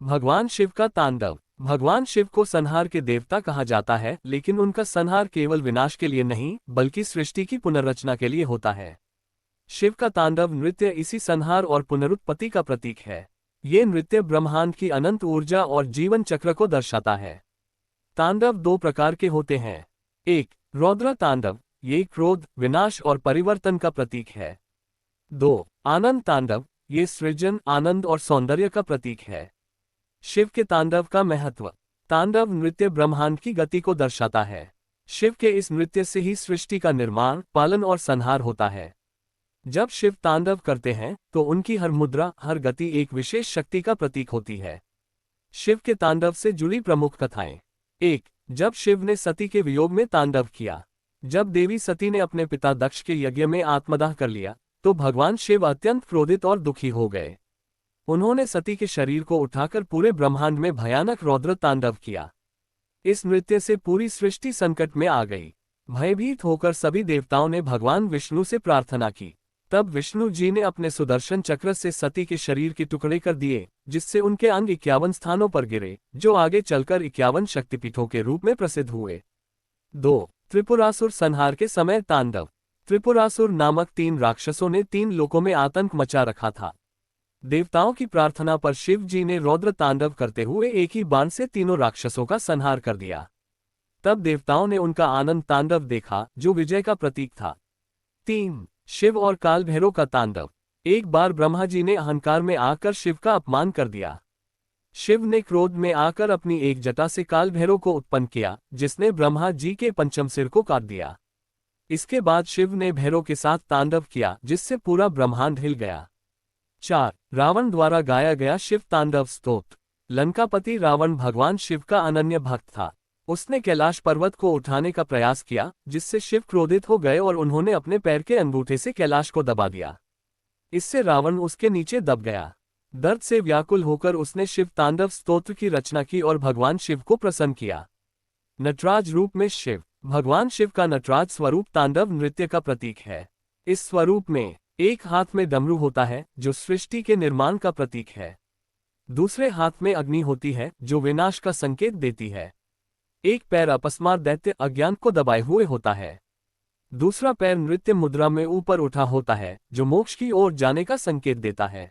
भगवान शिव का तांडव। भगवान शिव को संहार के देवता कहा जाता है, लेकिन उनका संहार केवल विनाश के लिए नहीं बल्कि सृष्टि की पुनर्रचना के लिए होता है। शिव का तांडव नृत्य इसी संहार और पुनरुत्पत्ति का प्रतीक है। ये नृत्य ब्रह्मांड की अनंत ऊर्जा और जीवन चक्र को दर्शाता है। तांडव दो प्रकार के होते हैं। एक, रौद्र तांडव, ये क्रोध, विनाश और परिवर्तन का प्रतीक है। दो, आनंद तांडव, ये सृजन, आनंद और सौंदर्य का प्रतीक है। शिव के तांडव का महत्व। तांडव नृत्य ब्रह्मांड की गति को दर्शाता है। शिव के इस नृत्य से ही सृष्टि का निर्माण, पालन और संहार होता है। जब शिव तांडव करते हैं तो उनकी हर मुद्रा, हर गति एक विशेष शक्ति का प्रतीक होती है। शिव के तांडव से जुड़ी प्रमुख कथाएं। एक, जब शिव ने सती के वियोग में तांडव किया। जब देवी सती ने अपने पिता दक्ष के यज्ञ में आत्मदाह कर लिया तो भगवान शिव अत्यंत क्रोधित और दुखी हो गए। उन्होंने सती के शरीर को उठाकर पूरे ब्रह्मांड में भयानक रौद्र तांडव किया। इस नृत्य से पूरी सृष्टि संकट में आ गई। भयभीत होकर सभी देवताओं ने भगवान विष्णु से प्रार्थना की। तब विष्णु जी ने अपने सुदर्शन चक्र से सती के शरीर के टुकड़े कर दिए, जिससे उनके अंग 51 स्थानों पर गिरे, जो आगे चलकर 51 शक्तिपीठों के रूप में प्रसिद्ध हुए। 2. त्रिपुरासुर संहार के समय तांडव। त्रिपुरासुर नामक 3 राक्षसों ने 3 लोकों में आतंक मचा रखा था। देवताओं की प्रार्थना पर शिव जी ने रौद्र तांडव करते हुए एक ही बाण से तीनों राक्षसों का संहार कर दिया। तब देवताओं ने उनका आनंद तांडव देखा, जो विजय का प्रतीक था। 3. शिव और काल भैरव का तांडव। एक बार ब्रह्मा जी ने अहंकार में आकर शिव का अपमान कर दिया। शिव ने क्रोध में आकर अपनी एक जटा से काल भैरव को उत्पन्न किया, जिसने ब्रह्मा जी के पंचम सिर को काट दिया। इसके बाद शिव ने भैरव के साथ तांडव किया, जिससे पूरा ब्रह्मांड हिल गया। 4. रावण द्वारा गाया गया शिव तांडव स्तोत्र। लंकापति रावण भगवान शिव का अनन्य भक्त था। उसने कैलाश पर्वत को उठाने का प्रयास किया, जिससे शिव क्रोधित हो गए और उन्होंने अपने पैर के अंगूठे से कैलाश को दबा दिया। इससे रावण उसके नीचे दब गया। दर्द से व्याकुल होकर उसने शिव तांडव स्तोत्र की रचना की और भगवान शिव को प्रसन्न किया। नटराज रूप में शिव। भगवान शिव का नटराज स्वरूप तांडव नृत्य का प्रतीक है। इस स्वरूप में एक हाथ में डमरू होता है, जो सृष्टि के निर्माण का प्रतीक है। दूसरे हाथ में अग्नि होती है, जो विनाश का संकेत देती है। एक पैर अपस्मार दैत्य अज्ञान को दबाए हुए होता है। दूसरा पैर नृत्य मुद्रा में ऊपर उठा होता है, जो मोक्ष की ओर जाने का संकेत देता है।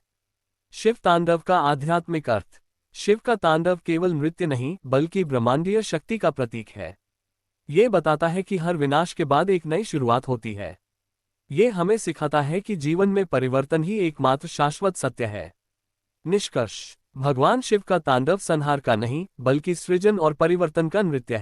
शिव तांडव का आध्यात्मिक अर्थ। शिव का तांडव केवल नृत्य नहीं बल्कि ब्रह्मांडीय शक्ति का प्रतीक है। ये बताता है कि हर विनाश के बाद एक नई शुरुआत होती है। ये हमें सिखाता है कि जीवन में परिवर्तन ही एकमात्र शाश्वत सत्य है। निष्कर्ष, भगवान शिव का तांडव संहार का नहीं बल्कि सृजन और परिवर्तन का नृत्य है।